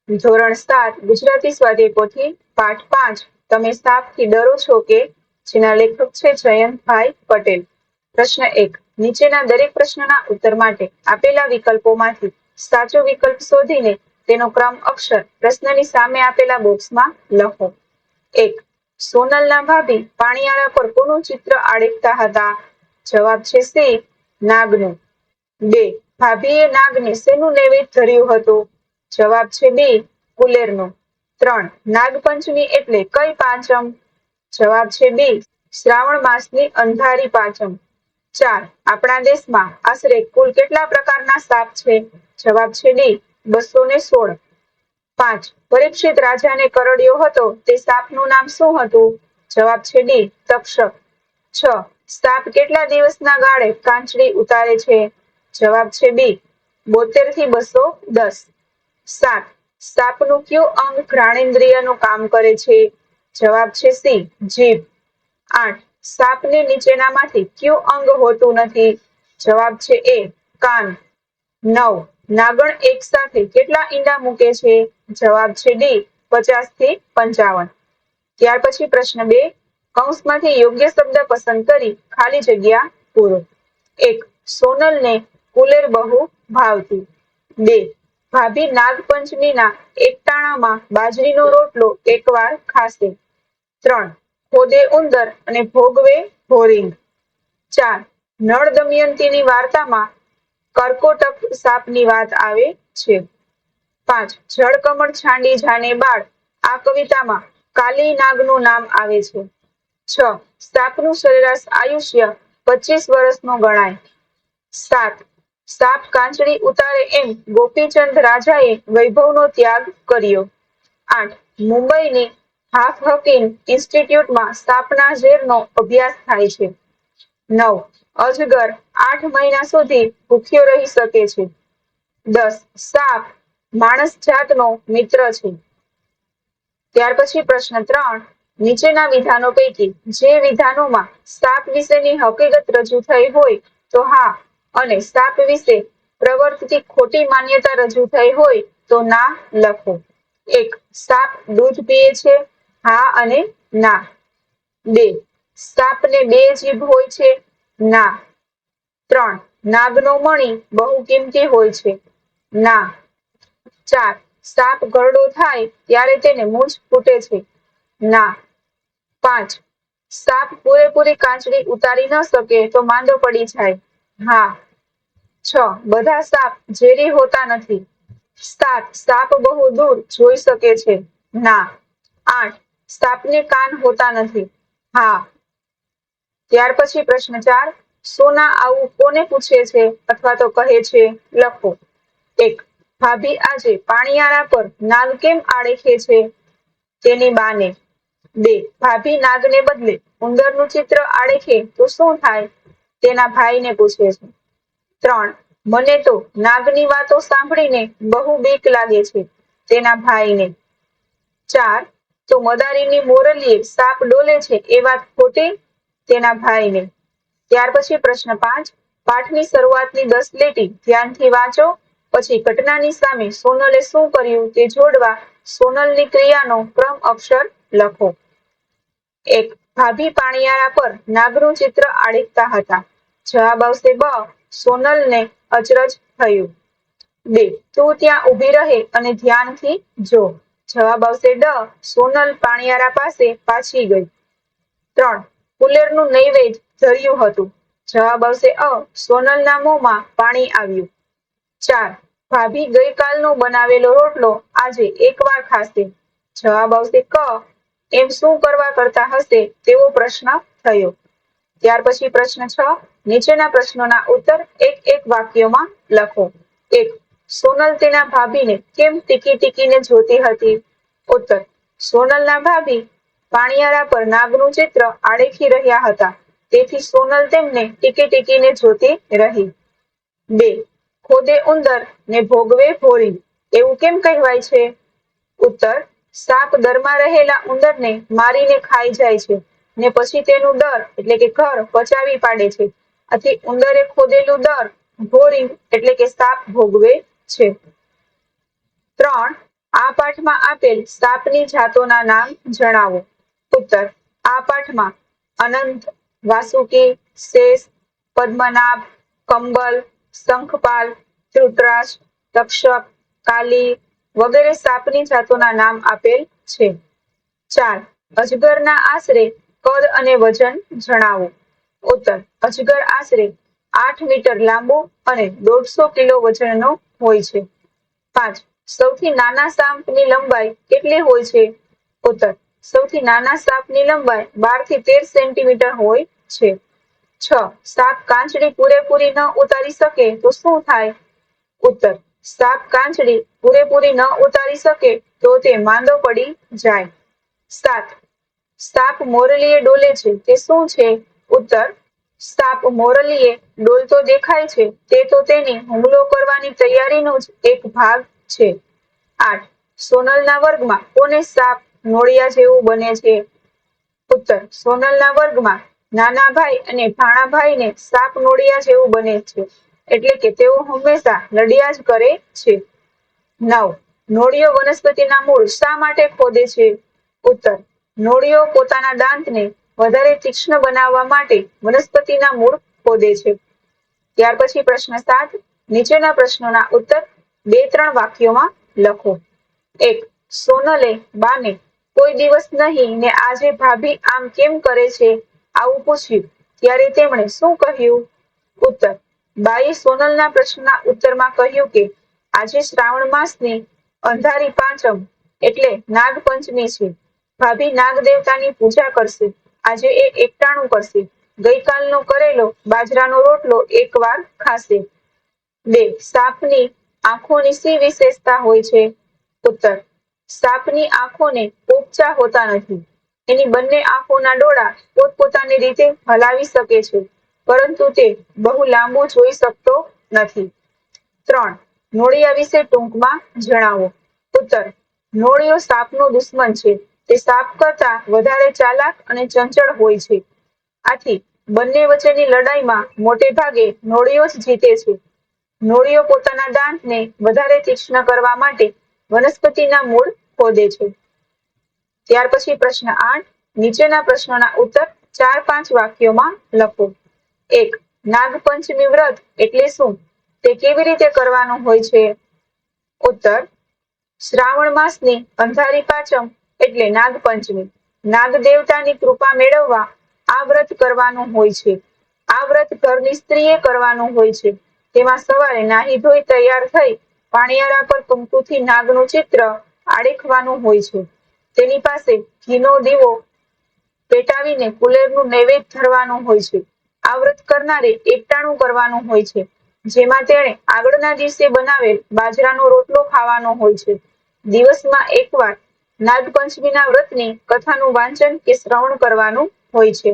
ધોરણ 7 ગુજરાતી સ્વાધ્યાય પોથી પાઠ 5 તમે સાપથી ડરો છો કે? જેના લેખક છે જયંતભાઈ પટેલ. પ્રશ્ન 1. નીચેના દરેક પ્રશ્નના ઉત્તર માટે આપેલા વિકલ્પોમાંથી સાચો વિકલ્પ શોધીને તેનો ક્રમ અક્ષર પ્રશ્નની સામે આપેલા બોક્સમાં લખો. 1. સોનલના ભાભી પાણીયાળા પર કોનું ચિત્ર આડેકતા હતા? જવાબ છે સી. નાગનું. 2. ભાભીએ નાગને શેનું નૈવેદ્ય ધર્યું હતું? જવાબ છે બી. કુલેરનો. 3. નાગપંચમી એટલે કઈ પાંચમ? જવાબ છે બી. શ્રાવણ માસની અંધારી પાંચમ. 4. આપણા દેશમાં આશરે કુલ કેટલા પ્રકારના સાપ છે? જવાબ છે ડી. 216. 5. પરીક્ષિત રાજાને કરડ્યો હતો તે સાપનું નામ શું હતું? જવાબ છે ડી. તક્ષક. 6. સાપ કેટલા દિવસના ગાળે કાંચળી ઉતારે છે? જવાબ છે બી. 72 થી 210. 7. સાપનું કયું અંગ ઘ્રાણેન્દ્રિયનું કામ કરે છે? જવાબ છે સી. જીભ. 8. સાપને નીચેનામાંથી કયું અંગ હોતું નથી? જવાબ છે એ. કાન. 9. નાગણ એક સાથે કેટલા ઈંડા મૂકે છે? જવાબ છે ડી. 50 થી 55. ત્યાર પછી પ્રશ્ન 2. કૌંસમાંથી યોગ્ય શબ્દ પસંદ કરી ખાલી જગ્યા પૂરો. 1. સોનલને કુલેર બહુ ભાવતી. 2. ભાભી નાગપંચમીના એકટાણામાં બાજરીનો રોટલો એકવાર ખાશે. 3. ખોદે ઉંદર અને ભોગવે ભોરિંગ. 4. નળ દમયંતીની વાર્તામાં કરકોટક સાપની વાત આવે છે. 5. જળકમળ છાંડી જાને બાળ આ કવિતામાં કાલી નાગનું નામ આવે છે. 6. સાપનું સરેરાશ આયુષ્ય 25 વર્ષનું ગણાય. 7. સાપ કાંચળી ઉતારે એમ ગોપીચંદ રાજાએ વૈભવનો ત્યાગ કર્યો. 8. મુંબઈની હાફહકીમ ઇન્સ્ટિટ્યૂટમાં સાપના ઝેરનો અભ્યાસ થાય છે. 9. અજગર 8 મહિના સુધી ભૂખ્યો રહી શકે છે. 10. સાપ માણસ જાતનો મિત્ર છે. ત્યાર પછી પ્રશ્ન 3. નીચેના વિધાનો પૈકી જે વિધાનોમાં સાપ વિશેની હકીકત રજૂ થઈ હોય તો હા અને સાપ વિશે પ્રવર્તતી ખોટી માન્યતા રજૂ થઈ હોય તો ના લખો. 1. સાપ દૂધ પીએ છે? હા અને ના. 2. સાપને 2 જીભ હોય છે? ના. 3. નાગનો મણી બહુ કિંમતી હોય છે? ના. 4. સાપ ઘરડો થાય ત્યારે તેને મૂછ ફૂટે છે? ના. 5. સાપ પૂરેપૂરી કાંચળી ઉતારી ન શકે તો માંદો પડી જાય? હા. 6. બધા સાપ ઝેરી હોતા નથી. 7. સાપ બહુ દૂર જોઈ શકે છે? ના. 8. સાપને કાન હોતા નથી? હા. ત્યાર પછી પ્રશ્ન 4. સોના આવું કોને પૂછે છે અથવા તો કહે છે? લખો. 1. ભાભી આજે પાણીયાળા પર નાગ કેમ આડેખે છે? તેની બાને. 2. ભાભી નાગને બદલે ઉંદરનું ચિત્ર આડેખે તો શું થાય? તેના ભાઈને પૂછે છે. 3. મને તો નાગની વાતો સાંભળીને બહુ બીક લાગે છે. તેના ભાઈને. 4. તો મદારીની મોરલીએ સાપ ડોલે છે એ વાત ખોટી? તેના ભાઈને. ત્યાર પછી પ્રશ્ન 5. પાઠની શરૂઆતની 10 લીટી ધ્યાનથી વાંચો. પછી ઘટનાની સામે સોનલે શું કર્યું તે જોડવા સોનલની ક્રિયાનો ક્રમ અક્ષર લખો. 1. ભાભી પાણીયાળા પર નાગનું ચિત્ર આડેકતા હતા. જવાબ આવશે બ. સોનલને અચરજ થયું. 2. તું ત્યાં ઊભી રહે અને ધ્યાનથી જો. જવાબ આવશે ડ. સોનલ પાણીયાળા પાસે પાછી ગઈ. 3. કુલેરનું નૈવેદ્ય ધર્યું હતું. જવાબ આવશે અ. સોનલના મોંમાં પાણી આવ્યું. 4. ભાભી ગઈકાલનો બનાવેલો રોટલો આજે એકવાર ખાશે. જવાબ આવશે ક. એમ શું કરવા કરતા હશે તેવો પ્રશ્ન થયો. ત્યાર પછી પ્રશ્ન 6. નીચેના પ્રશ્નોના ઉત્તર એક એક વાક્યમાં લખો. 1. સોનલ તેના ભાભીને કેમ ટીકી ટીકીને જોતી હતી? ઉત્તર. સોનલના ભાભી પાણીયાળા પર નાગનું ચિત્ર આડેખી રહ્યા હતા. તેથી સોનલ તેમને ટીકી ટીકીને જોતી રહી. 2. ખોદે ઉંદર ને ભોગવે ભોરી એવું કેમ કહેવાય છે? ઉત્તર. સાપ દરમાં રહેલા ઉંદરને મારીને ખાઈ જાય છે ને પછી તેનું દર એટલે કે ઘર પચાવી પાડે છે. આથી ઉંદરે ખોદેલું દર ભોરિંગ એટલે કે સાપ ભોગવે છે. 3. આ પાઠમાં આપેલ સાપની જાતોના નામ જણાવો. ઉત્તર. આ પાઠમાં અનંત, વાસુકી, શેષ, પદ્મનાભ, કંબલ, શંખપાલ, ધૃતરાષ્ટ્ર, તક્ષક, કાલી વગેરે સાપની જાતોના નામ આપેલ છે. 4. અજગરના આશરે કદ અને વજન જણાવો. ઉત્તર. અજગર આશરે 8 મીટર લાંબુ અને 150 કિલો વજનનો હોય છે. 5. સૌથી નાના સાપની લંબાઈ કેટલી હોય છે? ઉત્તર. સૌથી નાના સાપની લંબાઈ 12 થી 13 સેન્ટીમીટર હોય છે. 6. સાપ કાંચળી પૂરેપૂરી ન ઉતારી શકે તો શું થાય? ઉત્તર. સાપ કાંચળી પૂરેપૂરી ન ઉતારી શકે તો તે માંદો પડી જાય. 7. સાપ મોરલીએ ડોલે છે તે શું છે? ઉત્તર. સાપ મોરલીએ ડોલતો દેખાય છે તે તો તેની હુમલો કરવાની તૈયારીનો જ એક ભાગ છે. 8. સોનલના વર્ગમાં કોને સાપ નોળિયા જેવું બને છે? ઉત્તર. સોનલના વર્ગમાં નાના ભાઈ અને ભાણા ભાઈને સાપ નોળિયા જેવું બને છે, એટલે કે તેઓ હંમેશા લડ્યા જ કરે છે. 9. નોળિયો વનસ્પતિના મૂળ શા માટે ખોદે છે? ઉત્તર. નોળિયો પોતાના દાંતને વધારે તીક્ષ્ણ બનાવવા માટે વનસ્પતિના મૂળ ખોદે છે. ત્યાર પછી પ્રશ્ન 7. નીચેના પ્રશ્નોના ઉત્તર 2-3 વાક્યોમાં લખો. 1. સોનલે બાને કોઈ દિવસ નહીં ને આજે ભાભી આમ કેમ કરે છે આવું પૂછ્યું ત્યારે તેમણે શું કહ્યું? ઉત્તર. બાએ સોનલના પ્રશ્નના ઉત્તરમાં કહ્યું કે આજે શ્રાવણ માસની અંધારી પાંચમ એટલે નાગપંચમી છે. ભાભી નાગ દેવતાની પૂજા કરશે. આજે એ એકટાણું કરશે. ગઈકાલનો કરેલો બાજરાનો રોટલો એકવાર ખાશે. 2. સાપની આંખોની શી વિશેષતા હોય છે? ઉત્તર. સાપની આંખોને પોપચા હોતા નથી. એની બંને આંખોના ડોળા પોતપોતાની રીતે હલાવી શકે છે, પરંતુ તે બહુ લાંબુ જોઈ શકતો નથી. 3. નોળિયા વિશે ટૂંકમાં જણાવો. ઉત્તર. નોળિયો સાપનો દુશ્મન છે. તે સાપ કરતા વધારે ચાલાક અને ચંચળ હોય છે. આથી બંને વચ્ચેની લડાઈમાં મોટે ભાગે નોળિયો જ જીતે છે. નોળિયો પોતાના દાંતને વધારે તીક્ષ્ણ કરવા માટે વનસ્પતિના મૂળ ખોદે છે. ત્યાર પછી પ્રશ્ન 8. નીચેના પ્રશ્નોના ઉત્તર 4-5 વાક્યોમાં લખો. 1. નાગપંચમી વ્રત એટલે શું? તે કેવી રીતે કરવાનું હોય છે? ઉત્તર. શ્રાવણ માસની અંધારી પાંચમ એટલે નાગપંચમી. નાગ દેવતાની કૃપા મેળવવા આ વ્રત કરવાનું હોય છે. આ વ્રત ઘરની સ્ત્રીએ કરવાનું હોય છે. તેમાં સવારે નાહી ધોઈ તૈયાર થઈ પાણિયારા પર કંકુથી નાગનું ચિત્ર આડેખવાનું હોય છે. તેની પાસે ઘીનો દીવો પેટાવીને કુલેરનું નૈવેદ્ય ધરવાનું હોય છે. આ વ્રત કરનારે એકટાણું કરવાનું હોય છે, જેમાં તેણે આગળના દિવસે બનાવેલ બાજરાનો રોટલો ખાવાનો હોય છે. દિવસમાં એકવાર નાગપંચમીના વ્રતની કથાનું વાંચન કે શ્રવણ કરવાનું હોય છે.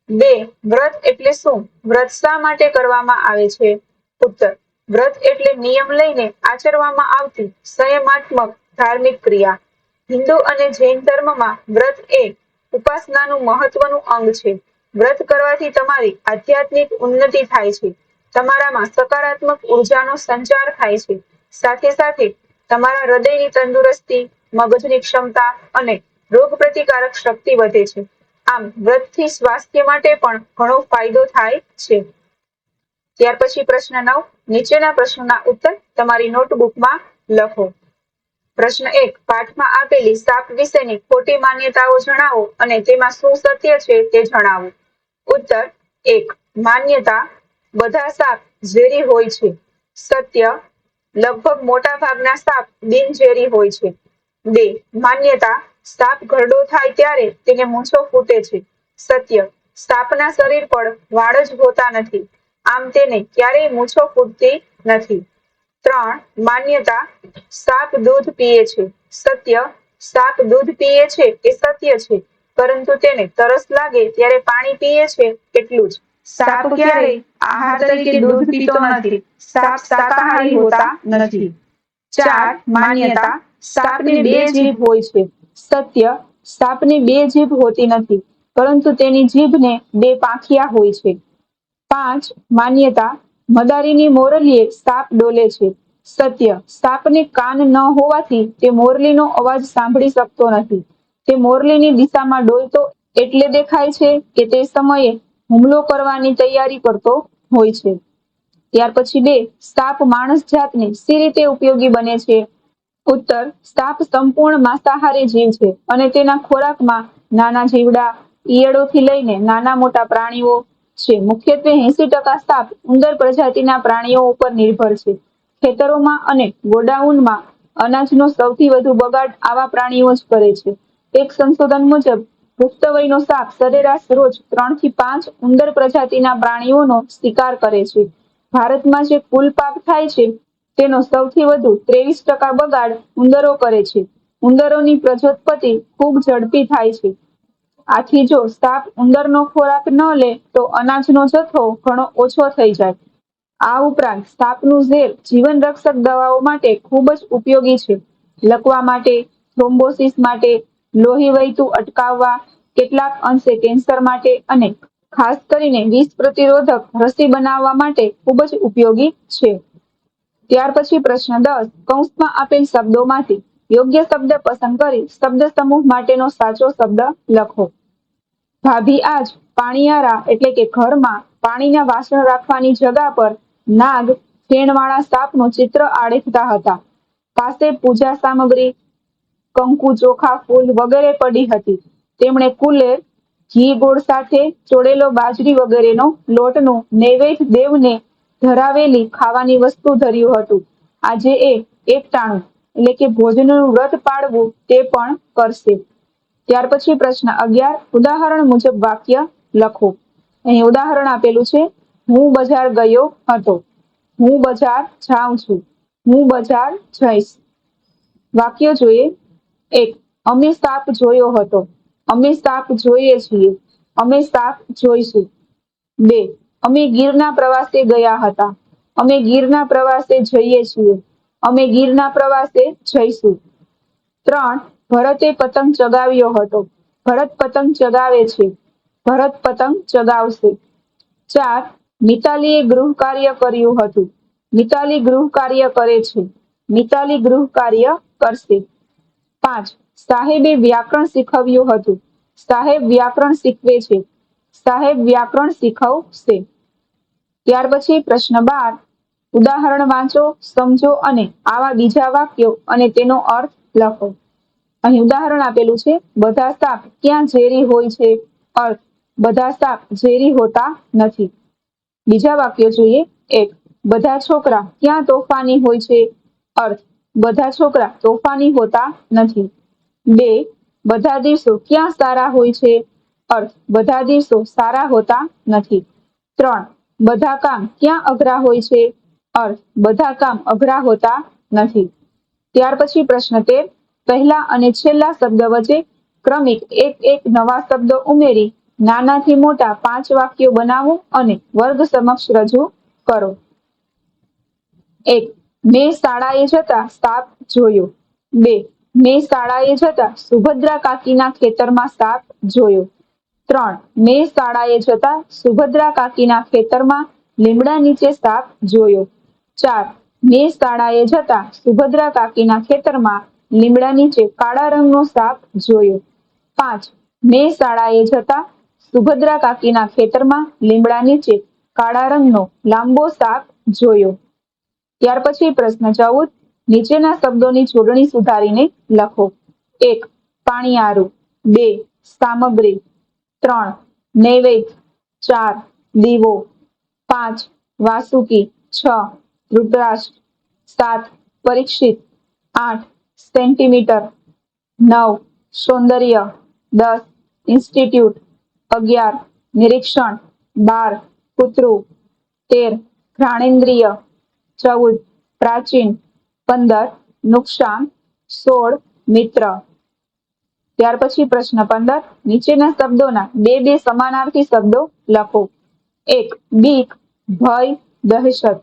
2. વ્રત એટલે શું? વ્રત શા માટે કરવામાં આવે છે? ઉત્તર. વ્રત એટલે નિયમ લઈને આચરવામાં આવતી સંયમાત્મક ધાર્મિક ક્રિયા. હિન્દુ અને જૈન ધર્મમાં વ્રત એ ઉપાસનાનું મહત્વનું અંગ છે. વ્રત કરવાથી તમારી આધ્યાત્મિક ઉન્નતિ થાય છે. તમારામાં સકારાત્મક ઉર્જાનો સંચાર થાય છે. સાથે સાથે તમારા હૃદયની તંદુરસ્તી, મગજની ક્ષમતા અને રોગ પ્રતિકારક શક્તિ વધે છે. આમ વ્રતથી સ્વાસ્થ્ય માટે પણ ઘણો ફાયદો થાય છે. ત્યાર પછી પ્રશ્ન 9. નીચેના પ્રશ્નોના ઉત્તર તમારી નોટબુકમાં લખો. પ્રશ્ન 1. પાઠમાં આપેલી સાપ વિશેની ખોટી માન્યતાઓ જણાવો અને તેમાં શું સત્ય છે તે જણાવો. ઉત્તર 1. માન્યતા: બધા સાપ ઝેરી હોય છે. સત્ય: લગભગ મોટા ભાગના સાપ બિનઝેરી હોય છે. 2. માન્યતા: સાપ ઘરડો થાય ત્યારે તેને મૂંછો ફૂટે છે. સત્ય: સાપના શરીર પર વાળ જ હોતા નથી, આમ તેને ક્યારેય મૂંછો ફૂટતી નથી. 3. માન્યતા: સાપ દૂધ પીએ છે. સત્ય: સાપ દૂધ પીએ છે એ સત્ય છે, પરંતુ તેને તરસ લાગે ત્યારે પાણી પીએ છે એટલું જ. સાપ ક્યારેય આહાર તરીકે દૂધ પીતો નથી. સાપ શાકાહારી હોતા નથી. 4. માન્યતા: સાપની 2 જીભ હોય છે. સત્ય: સાપની 2 જીભ હોતી નથી, પરંતુ તેની જીભને 2 પાંખિયા હોય છે. 5. માન્યતા: મદારીની મોરલીએ સાપ ડોલે છે. સત્ય. સાપને કાન ન હોવાથી તે મોરલીનો અવાજ સાંભળી શકતો નથી. તે મોરલીની દિશામાં ડોલતો એટલે દેખાય છે કે તે સમયે હુમલો કરવાની તૈયારી કરતો હોય છે. ત્યાર પછી 2. સાપ માણસ જાતને શી રીતે ઉપયોગી બને છે? ઉત્તર. સાપ સંપૂર્ણ માંસાહારી જીવ છે અને તેના ખોરાકમાં નાના જીવડા, ઈયળોથી લઈને નાના મોટા પ્રાણીઓ છે. મુખ્યત્વે 80% સાપ ઉંદર પ્રજાતિના પ્રાણીઓ ઉપર નિર્ભર છે. ખેતરોમાં અને ગોડાઉનમાં અનાજનો સૌથી વધુ બગાડ આવા પ્રાણીઓ જ કરે છે. એક સંશોધન મુજબ પુખ્ત વયનો સાપ સરેરાશ રોજ 3 થી 5 ઉંદર પ્રજાતિના પ્રાણીઓનો શિકાર કરે છે. ભારતમાં જે કુલ પાક થાય છે તેનો સૌથી વધુ 23% બગાડ ઉંદરો કરે છે. ઉંદરોની પ્રજોત્પત્તિ ખૂબ ઝડપી થાય છે. આથી જો સાપ ઉંદરનો ખોરાક ન લે તો અનાજનો જથ્થો ઘણો ઓછો થઈ જાય. આ ઉપરાંત સાપનું ઝેર જીવનરક્ષક દવાઓ માટે ખૂબ જ ઉપયોગી છે. લકવા માટે, થ્રોમ્બોસિસ માટે, લોહી વહેતું અટકાવવા, કેટલાક અંશે કેન્સર માટે અને ખાસ કરીને વિષ પ્રતિરોધક રસી બનાવવા માટે ખૂબ જ ઉપયોગી છે. ત્યાર પછી પ્રશ્ન 10. કૌંસમાં આપેલ શબ્દોમાંથી યોગ્ય શબ્દ પસંદ કરી શબ્દ સમૂહ માટેનો સાચો શબ્દ લખો. ભાભી આજ પાણીયારા એટલે કે ઘરમાં પાણીના વાસણ રાખવાની જગા પર નાગ ફેણવાળા સાપનું ચિત્ર આડેખતા હતા. પાસે પૂજા સામગ્રી, કંકુ, ચોખા, ફૂલ વગેરે પડી હતી. તેમણે કુલેર, ઘી ગોળ સાથે ચોળેલો બાજરી વગેરેનો લોટનું નૈવેદ્ય દેવને ધરાવેલી ખાવાની વસ્તુ ધર્યું હતું. આજે એ એકટાણું એટલે કે ભોજનનું વ્રત પાળવું તે પણ કરશે. ત્યાર પછી પ્રશ્ન 11. ઉદાહરણ મુજબ વાક્ય લખો. અહીં ઉદાહરણ આપેલું છે. હું બજાર ગયો હતો. હું બજાર જાઉં છું. હું બજાર જઈશ. વાક્ય જોઈએ. 1. અમે સાપ જોયો હતો. અમે સાપ જોઈએ છીએ. અમે સાપ જોઈશું. 2. અમે ગીરના પ્રવાસે ગયા હતા. અમે ગીરના પ્રવાસે જઈએ છીએ. અમે ગીરના પ્રવાસે જઈશું. 3. ભરતે પતંગ ચગાવ્યો હતો. ભરત પતંગ ચગાવે છે. ભરત પતંગ ચગાવશે. 4. મિતાલીએ ગૃહ કાર્ય કર્યું હતું. મિતાલી ગૃહ કાર્ય કરે છે. મિતાલી ગૃહ કાર્ય કરશે. 5. સાહેબે વ્યાકરણ શીખવ્યું હતું. સાહેબ વ્યાકરણ શીખવે છે. સાહેબ વ્યાકરણ શીખવશે. ત્યાર પછી પ્રશ્ન 12. ઉદાહરણ વાંચો, સમજો અને આવા બીજા વાક્યો અને તેનો અર્થ લખો. અહીં ઉદાહરણ આપેલું છે. બધા સાપ ક્યાં ઝેરી હોય છે? અર્થ. બધા સાપ ઝેરી હોતા નથી. બીજા વાક્યો જોઈએ. 1. બધા છોકરા ક્યાં તોફાની હોય છે? અર્થ. બધા છોકરા તોફાની હોતા નથી. 2. બધા દિવસો ક્યાં સારા હોય છે? અર્થ. બધા દિવસો સારા હોતા નથી. 3. બધા કામ ક્યાં અઘરા હોય છે? અર્થ. બધા કામ અઘરા હોતા નથી. ત્યાર પછી પ્રશ્ન 13. પહેલા અને છેલ્લા શબ્દ વચ્ચે ક્રમિક એક નવા શબ્દો ઉમેરી નાનાથી મોટા 5 વાક્યો બનાવો અને વર્ગ સમક્ષ રજૂ કરો. 1. મેં શાળાએ જતા સાપ જોયો. 2. મેં શાળાએ જતા સુભદ્રા કાકીના ખેતરમાં સાપ જોયો. 3. મેં શાળાએ જતા સુભદ્રા કાકીના ખેતરમાં લીમડા નીચે સાપ જોયો. 4. મેં શાળાએ જતા સુભદ્રા કાકીના ખેતરમાં લીમડા નીચે કાળા રંગનો સાપ જોયો. 5. મેં શાળાએ જતા સુભદ્રા કાકીના ખેતરમાં લીમડા નીચે કાળા રંગનો લાંબો સાપ જોયો. ત્યાર પછી પ્રશ્ન 14. નીચેના શબ્દોની જોડણી સુધારીને લખો. 1. પાણીયારું. 2. સામગ્રી. 3. નૈવેદ્ય. 4. દીવો. 5. વાસુકી. 6. ધૃતરાષ્ટ્ર. 7. પરીક્ષિત. 8. સેન્ટીમીટર. 9. સૌંદર્ય. 10. ઇન્સ્ટિટ્યૂટ. 11. નિરીક્ષણ. 12. કૂતરું. 13. ઘ્રાણેન્દ્રિય. 14. પ્રાચીન. 15. નુકસાન. 16. મિત્ર. ત્યાર પછી પ્રશ્ન 15. નીચેના શબ્દોના બે સમાનાર્થી શબ્દો લખો. 1. બીક, ભય, દહેશત.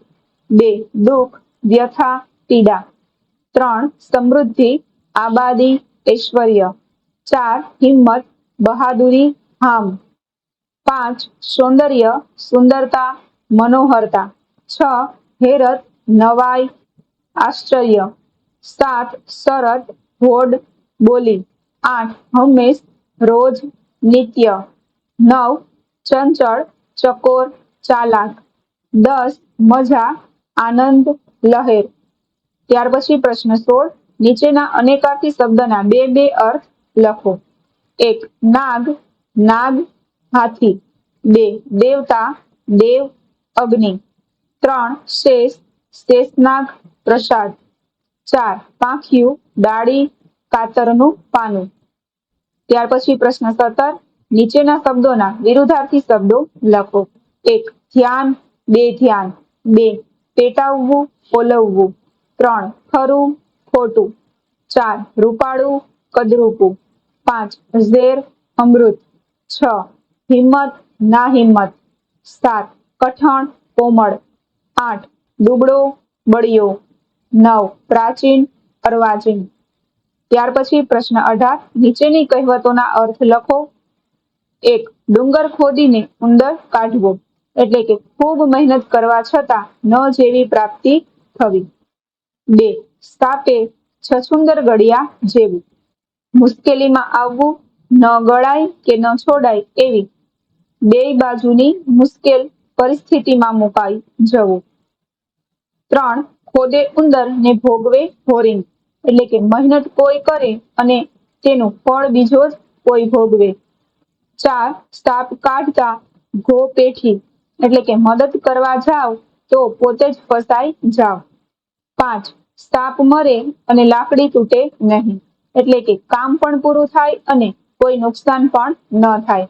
2. દુઃખ, વ્યથા, પીડા. 3. સમૃદ્ધિ, આબાદી, ઐશ્વર્ય. 4. હિંમત, બહાદુરી, હામ. 5. સૌંદર્ય, સુંદરતા, મનોહરતા. 6. હેરત, નવાઈ, આશ્ચર્ય. 7 શરત, હોડ, બોલી. 8 હંમેશ, રોજ, નિત્ય. 9 ચંચળ, ચકોર, ચાલાક. 10 મજા, આનંદ, લહેર. ત્યાર પછી પ્રશ્ન 16, નીચેના અનેકાર્થી શબ્દના બે બે અર્થ લખો. 1 નાગ, નાગ, હાથી. 2 દેવતા, દેવ, અગ્નિ. 3 શેષ, શેષનાગ, પ્રસાદ. 4 પાંખિયું, ડાળી, કાતરનું પાનું. ત્યાર પછી પ્રશ્ન 17, નીચેના શબ્દોના વિરુદ્ધાર્થી શબ્દો લખો. 1 ધ્યાન, બેધ્યાન. 2 પેટાવવું, ઓલવવું. 3 ખરું, ખોટું. 4 રૂપાળું, કદરૂપું. 5 ઝેર, અમૃત. 6 હિંમત, ના હિંમત. 7 કઠણ, કોમળ. 8 દુબળો, બળિયો. 9 પ્રાચીન, અર્વાચીન. ત્યાર પછી પ્રશ્ન 18, નીચેની કહેવતોના અર્થ લખો. 1 ડુંગર ખોદીને ઉંદર કાઢવો, એટલે કે ખૂબ મહેનત કરવા છતાં ન જેવી પ્રાપ્તિ થવી. 2 સાપે છછુંદર ગળ્યા જેવું, મુશ્કેલીમાં આવવું, ન ગળાય કે ન છોડાય એવી, બેય બાજુની મુશ્કેલ પરિસ્થિતિમાં મુકાઈ જવું. 3 ખોદે ઉંદર ને ભોગવે હોરીંગ, એટલે કે મહેનત કોઈ કરે અને તેનું ફળ બીજો જ કોઈ ભોગવે. 4 સાપ કાઢતા ઘો પેઠી, એટલે કે મદદ કરવા જાવ તો પોતે જ ફસાઈ જાવ. 5 સાપ મરે અને લાકડી તૂટે નહીં, એટલે કે કામ પણ પૂરું થાય અને કોઈ નુકસાન પણ ન થાય.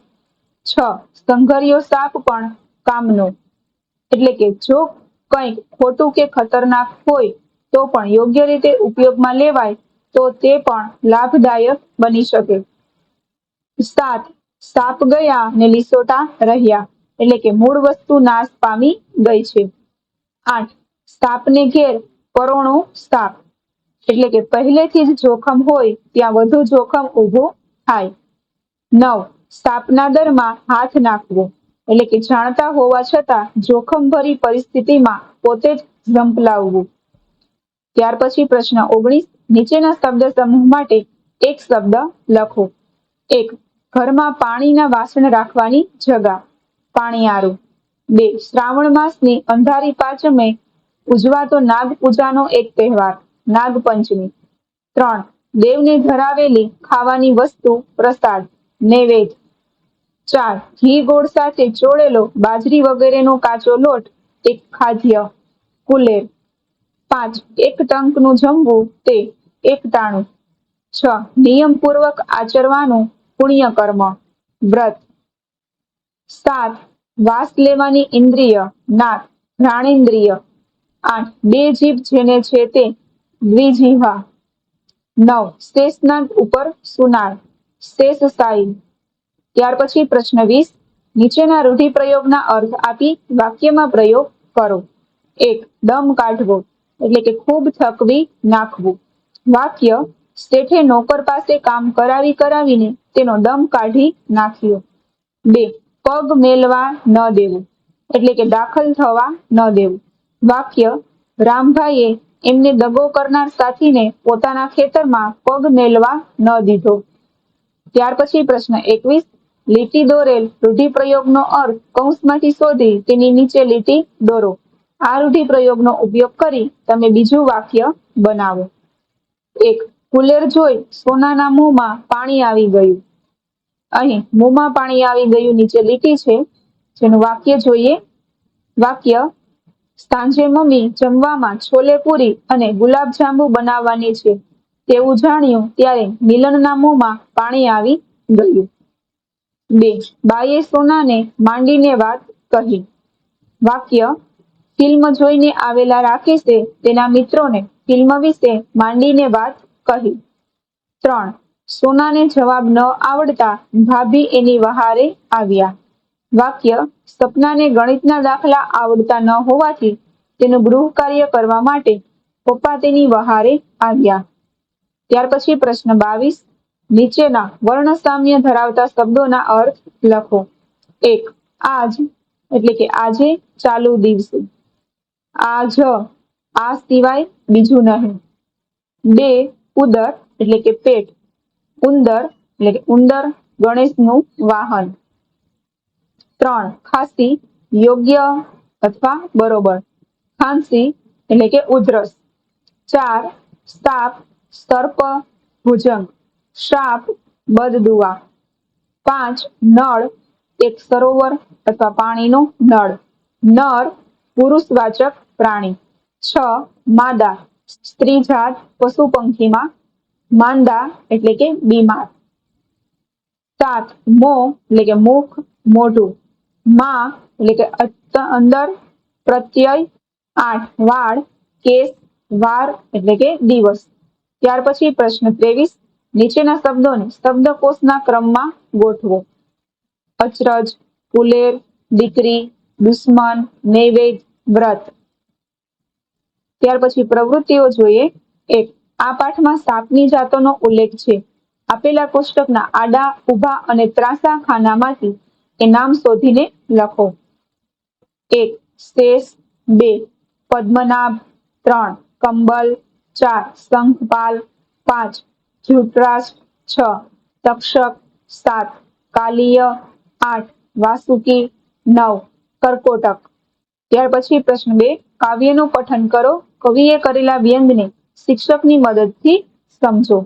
6 સંઘર્યો સાપ પણ કામનો, એટલે કે જો કંઈક ખોટું કે ખતરનાક હોય તો પણ યોગ્ય રીતે ઉપયોગમાં લેવાય તો તે પણ લાભદાયક બની શકે. 7 સાપ ગયા ને લીસોટા રહ્યા, એટલે કે મૂળ વસ્તુ નાશ પામી ગઈ છે. 8 સાપને ઘેર પરોણો સાપ, એટલે કે પહેલેથી જ જોખમ હોય ત્યાં વધુ જોખમ ઊભું થાય. 9 સાપના દરમાં હાથ નાખવો, એટલે કે જાણતા હોવા છતાં જોખમભરી પરિસ્થિતિમાં પોતે જ ઝંપલાવવું. ત્યાર પછી પ્રશ્ન 19, નીચેના શબ્દ સમૂહ માટે એક શબ્દ લખો. 1 ઘરમાં પાણીના વાસણ રાખવાની જગા, પાણીયારું. 2 શ્રાવણ માસની અંધારી પાંચમે ઉજવાતો નાગ પૂજાનો એક તહેવાર, નાગપંચમી. 3 દેવને ધરાવેલી ખાવાની વસ્તુ, પ્રસાદ, નૈવેદ્ય. 4 ઘી ગોળ સાથે ચોળેલો બાજરી વગેરેનો કાચો લોટ, એક ખાદ્ય, કુલેર. 5 એક ટંકનું જમવું, તે એકટાણું. 6 નિયમપૂર્વક આચરવાનું પુણ્ય કર્મ, વ્રત. 7 વાસ લેવાની ઇન્દ્રિય, નાક, ઘ્રાણેન્દ્રિય. 8 બે જીભ જેને છે તે દ્વિજીહવા. 9 શેષનાગ ઉપર સુનાર, શેષશાહી. ત્યાર પછી પ્રશ્ન 20, નીચેના રૂઢિપ્રયોગના અર્થ આપી વાક્યમાં પ્રયોગ કરો. 1 દમ કાઢવો, એટલે કે ખૂબ થકવી નાખવું. વાક્ય, શેઠે નોકર પાસે કામ કરાવીને તેનો દમ કાઢી નાખ્યો. 2 પગ મેલવા ન દેવું, એટલે કે દાખલ થવા ન દેવું. વાક્ય, રામભાઈએ એમને દગો કરનાર સાથીને પોતાના ખેતરમાં પગ મેલવા ન દીધો. ત્યાર પછી પ્રશ્ન 21, લીટી દોરેલ રૂઢિપ્રયોગનો અર્થ કૌંસમાંથી શોધી તેની નીચે લીટી દોરો. આ રૂઢિપ્રયોગનો ઉપયોગ કરી તમે બીજું વાક્ય બનાવો. 1 કુલેર જોઈ સોનાના મોંમાં પાણી આવી ગયું. અહીં મોંમાં પાણી આવી ગયું નીચે લીટી છે, જેનું વાક્ય જોઈએ. વાક્ય, સાંજે મમ્મી જમવામાં છોલે પૂરી અને ગુલાબજાંબુ બનાવવાની છે તેવું જાણ્યું ત્યારે મિલનના મોંમાં પાણી આવી ગયું. 2 બાએ સોનાને માંડીને વાત કહી. વાક્ય, ફિલ્મ જોઈને આવેલા રાકેશે તેના મિત્રોને ફિલ્મ વિશે માંડીને વાત કહી. 3 સોનાને જવાબ ન આવડતા ભાભી એની વહારે આવ્યા. વાક્ય, સપનાને ગણિતના દાખલા આવડતા ન હોવાથી તેનું ગૃહ કાર્ય કરવા માટે પપ્પા તેની વહારે આવ્યા. ત્યાર પછી પ્રશ્ન 22, નીચેના વર્ણસામ્ય ધરાવતા શબ્દોના અર્થ લખો. 1 આજ, એટલે કે આજે, ચાલુ દિવસે. આજ, આ સિવાય બીજું નહીં. 2 ઉદર એટલે કે પેટ. ઉંદર એટલે કે ઉંદર ગણેશનું વાહન. 3 ખાંસી યોગ્ય અથવા બરોબર. ખાંસી એટલે કે ઉધરસ. 4 સાપ સર્પ ભુજંગ. સાપ બદદુઆ. 5 નળ એક સરોવર અથવા પાણીનો નળ. નર પુરુષવાચક પ્રાણી. 6 માદા સ્ત્રી જાત પશુ પંખીમાં. માંદા એટલે કે બીમાર. 7 મોં એટલે કે મુખ મોઢું. માં એટલે કે અંદર પ્રત્યય. 8 વાળ કેસ વાર એટલે કે દિવસ. ત્યાર પછી પ્રશ્ન 23 નીચેના શબ્દોને શબ્દકોશના ક્રમમાં ગોઠવો. અચરજ ફુલેર દીકરી દુશ્મન નૈવેદ્ય વ્રત. ત્યાર પછી પ્રવૃત્તિઓ જોઈએ. 1 આ પાઠમાં સાપની જાતોનો ઉલ્લેખ છે. આપેલા કોષ્ટકના આડા ઊભા અને ત્રાંસા ખાનામાંથી એ નામ શોધીને લખો. 1 શેષ. 2 પદ્મનાભ. 3 કંબલ. 4 શંખપાલ. 5 ધૃતરાષ્ટ્ર. 6 તક્ષક. 7 કાલિય. 8 વાસુકી. 9 કર્કોટક. ત્યાર પછી પ્રશ્ન 2 કાવ્યનું પઠન કરો. કવિએ કરેલા વ્યંગને શિક્ષકની મદદથી સમજો.